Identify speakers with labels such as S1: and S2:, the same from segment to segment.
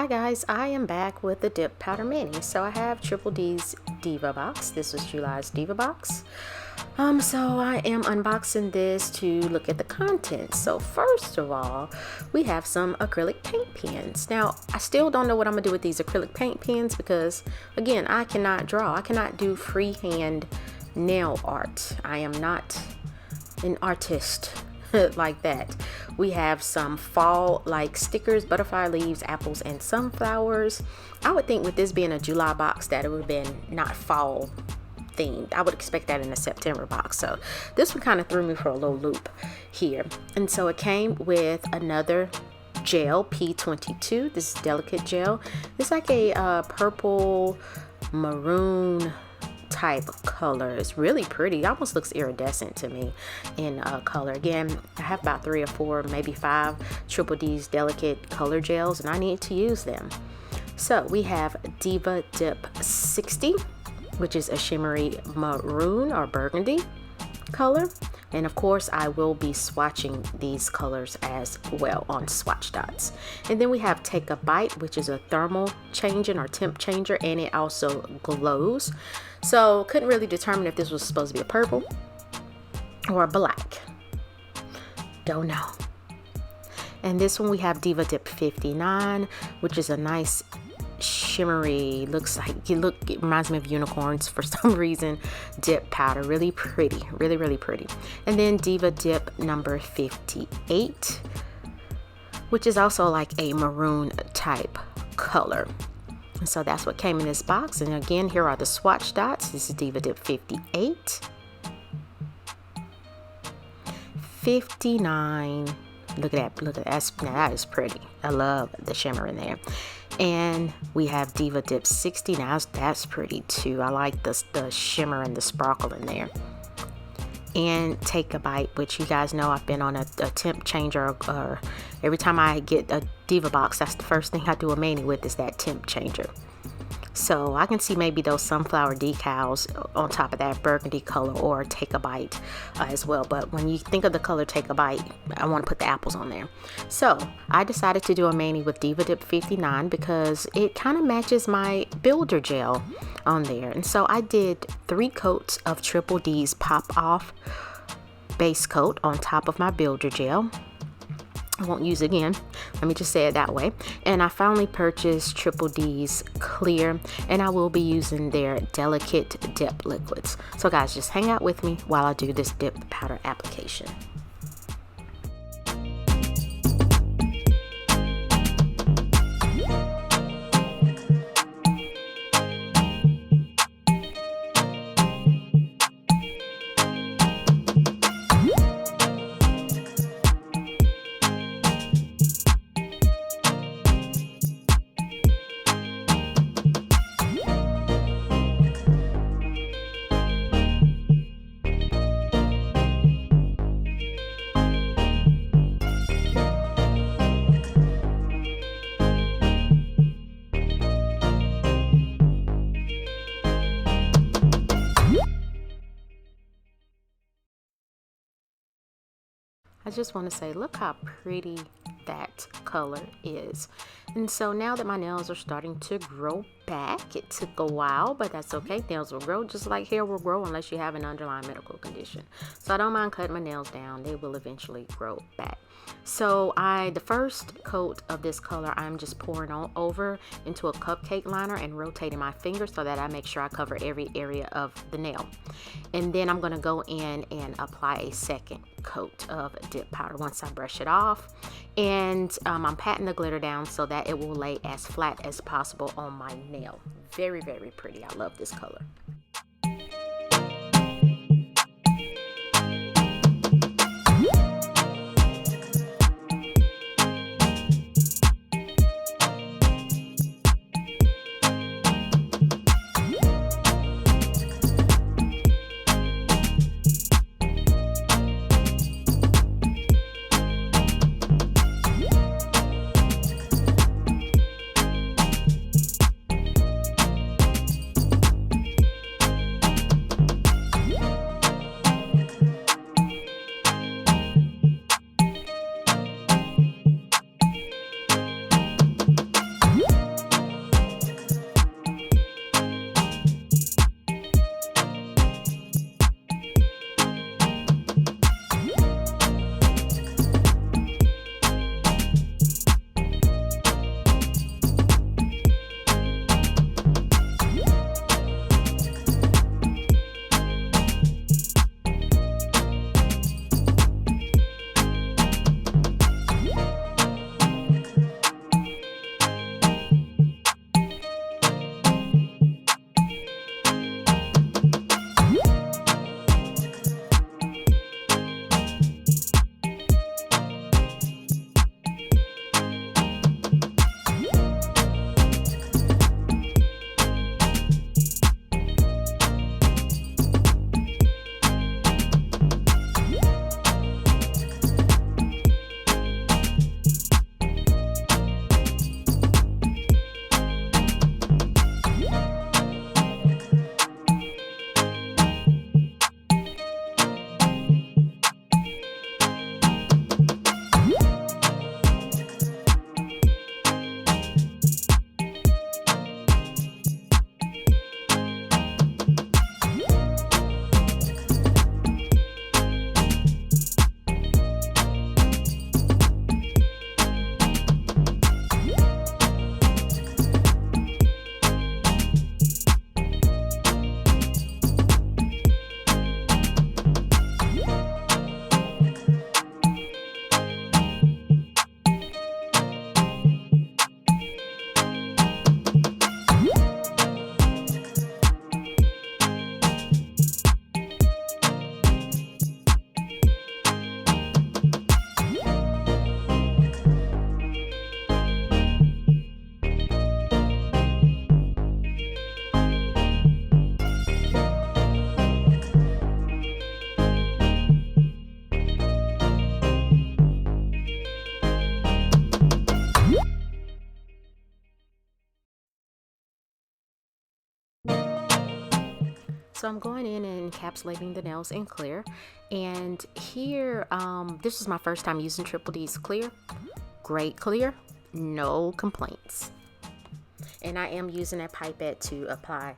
S1: Hi guys, I am back with the dip powder mini. So I have Triple D's Diva Box. This was July's Diva Box. So I am unboxing this to look at the contents. So first of all, we have some acrylic paint pens. Now, I still don't know what I'm gonna do with these acrylic paint pens because again, I cannot draw. I cannot do freehand nail art. I am not an artist like that. We have some fall like stickers, butterfly leaves, apples, and sunflowers. I would think with this being a July box that it would have been not fall themed. I would expect that in a September box. So this one kind of threw me for a little loop here. And so it came with another gel, P22. This is delicate gel. It's like a purple maroon type color. It's really pretty. It almost looks iridescent to me in color. Again, I have about 3 or 4, maybe 5 Triple D's delicate color gels, and I need to use them. So we have Diva Dip 60, which is a shimmery maroon or burgundy color. And of course, I will be swatching these colors as well on swatch dots. And then we have Take a Bite, which is a thermal changing or temp changer, and it also glows. So couldn't really determine if this was supposed to be a purple or a black. Don't know. And this one we have Diva Dip 59, which is a nice shimmery, looks like it reminds me of unicorns for some reason, dip powder. Really pretty, really pretty. And then Diva Dip number 58, which is also like a maroon type color. And so that's what came in this box. And again, here are the swatch dots. This is Diva Dip 58, 59. Look at that, that is pretty. I love the shimmer in there. And we have Diva Dip 60. Now that's pretty too. I like the shimmer and the sparkle in there. And Take a Bite, which you guys know I've been on a temp changer, or every time I get a Diva box, that's the first thing I do a mani with, is that temp changer. So I can see maybe those sunflower decals on top of that burgundy color, or Take a Bite as well. But when you think of the color Take a Bite, I want to put the apples on there. So I decided to do a mani with Diva Dip 59 because it kind of matches my builder gel on there. And so I did 3 coats of Triple D's Pop Off base coat on top of my builder gel. I won't use it again, let me just say it that way. And I finally purchased Triple D's Clear, and I will be using their delicate dip liquids. So guys, just hang out with me while I do this dip powder application. I just want to say, look how pretty that color is. And so now that my nails are starting to grow back, it took a while, but that's okay. Nails will grow just like hair will grow unless you have an underlying medical condition. So I don't mind cutting my nails down. They will eventually grow back. So the first coat of this color, I'm just pouring over into a cupcake liner and rotating my finger so that I make sure I cover every area of the nail. And then I'm going to go in and apply a second coat of dip powder once I brush it off. And I'm patting the glitter down so that it will lay as flat as possible on my nail. Very pretty. I love this color. So I'm going in and encapsulating the nails in clear, and here this is my first time using Triple D's clear. Great clear, no complaints. And I am using a pipette to apply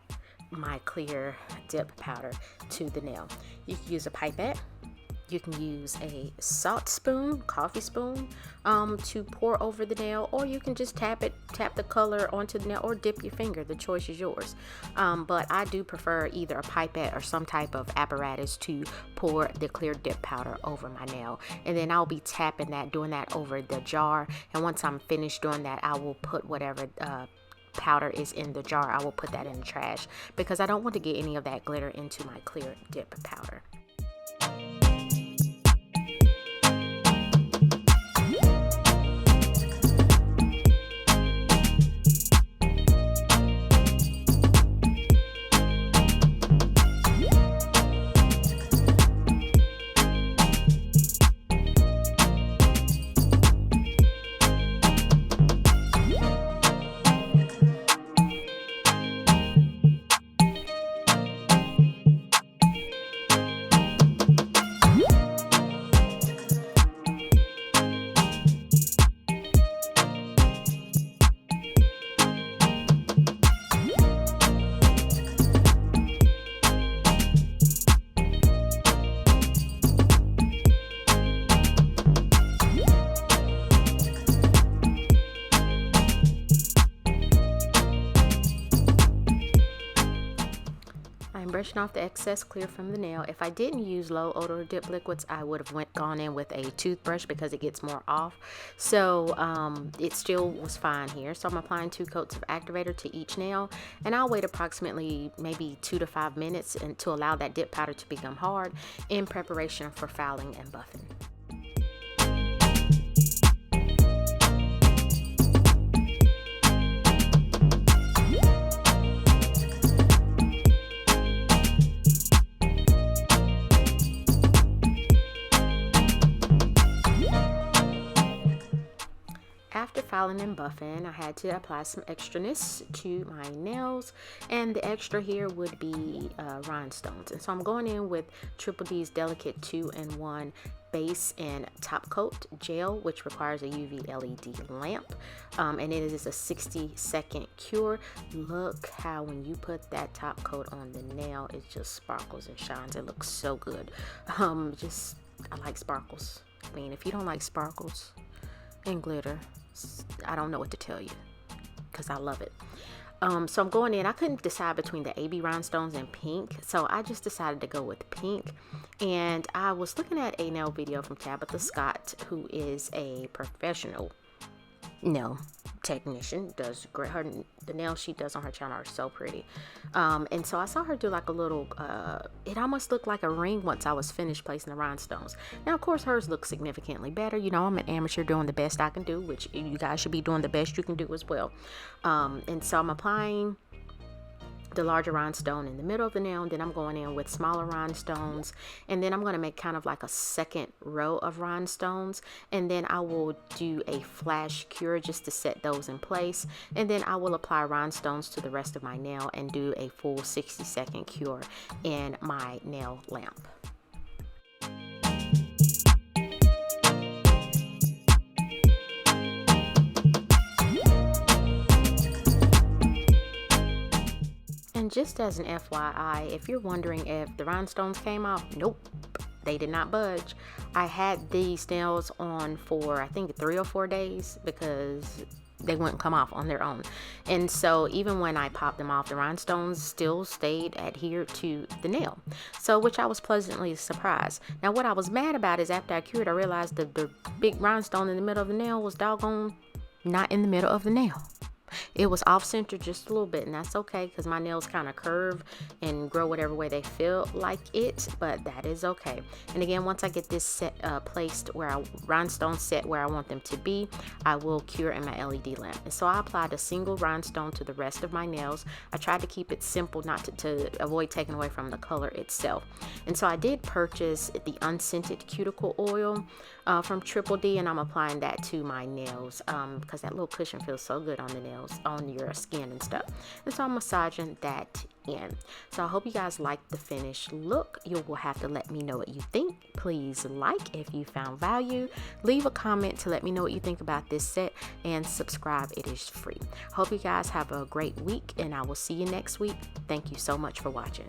S1: my clear dip powder to the nail. You can use a pipette, you can use a salt spoon, coffee spoon, to pour over the nail, or you can just tap the color onto the nail, or dip your finger. The choice is yours. But I do prefer either a pipette or some type of apparatus to pour the clear dip powder over my nail. And then I'll be tapping that, doing that over the jar. And once I'm finished doing that, I will put whatever powder is in the jar, I will put that in the trash, because I don't want to get any of that glitter into my clear dip powder. Brushing off the excess clear from the nail. If I didn't use low odor dip liquids, I would have gone in with a toothbrush because it gets more off. So it still was fine here. So I'm applying 2 coats of activator to each nail, and I'll wait approximately maybe 2 to 5 minutes and to allow that dip powder to become hard in preparation for filing and buffing. After filing and buffing, I had to apply some extraness to my nails, and the extra here would be rhinestones. And so I'm going in with Triple D's Delicate 2-in-1 base and top coat gel, which requires a UV LED lamp, and it is a 60-second cure. Look how when you put that top coat on the nail, it just sparkles and shines. It looks so good. I like sparkles. I mean, if you don't like sparkles and glitter, I don't know what to tell you, because I love it. So I'm going in. I couldn't decide between the AB rhinestones and pink, so I just decided to go with pink. And I was looking at a nail video from Tabitha Scott, who is a professional nail technician. Does great. The nails she does on her channel are so pretty. And so I saw her do like a little it almost looked like a ring once I was finished placing the rhinestones. Now of course hers looks significantly better. You know, I'm an amateur doing the best I can do, which you guys should be doing the best you can do as well. And so I'm applying the larger rhinestone in the middle of the nail, and then I'm going in with smaller rhinestones, and then I'm going to make kind of like a second row of rhinestones, and then I will do a flash cure just to set those in place, and then I will apply rhinestones to the rest of my nail and do a full 60-second cure in my nail lamp. And just as an FYI, if you're wondering if the rhinestones came off, nope, they did not budge. I had these nails on for I think 3 or 4 days because they wouldn't come off on their own. And so even when I popped them off, the rhinestones still stayed adhered to the nail, so which I was pleasantly surprised. Now what I was mad about is after I cured, I realized that the big rhinestone in the middle of the nail was doggone not in the middle of the nail. It was off center just a little bit, and that's okay because my nails kind of curve and grow whatever way they feel like it, but that is okay. And again, once I get this set placed where rhinestone set where I want them to be, I will cure in my LED lamp. And so I applied a single rhinestone to the rest of my nails. I tried to keep it simple, not to avoid taking away from the color itself. And so I did purchase the unscented cuticle oil from Triple D, and I'm applying that to my nails because that little cushion feels so good on the nails. nails, on your skin and stuff. And so I'm massaging that in. So I hope you guys like the finished look. You will have to let me know what you think. Please like if you found value. Leave a comment to let me know what you think about this set, and subscribe. It is free. Hope you guys have a great week, and I will see you next week. Thank you so much for watching.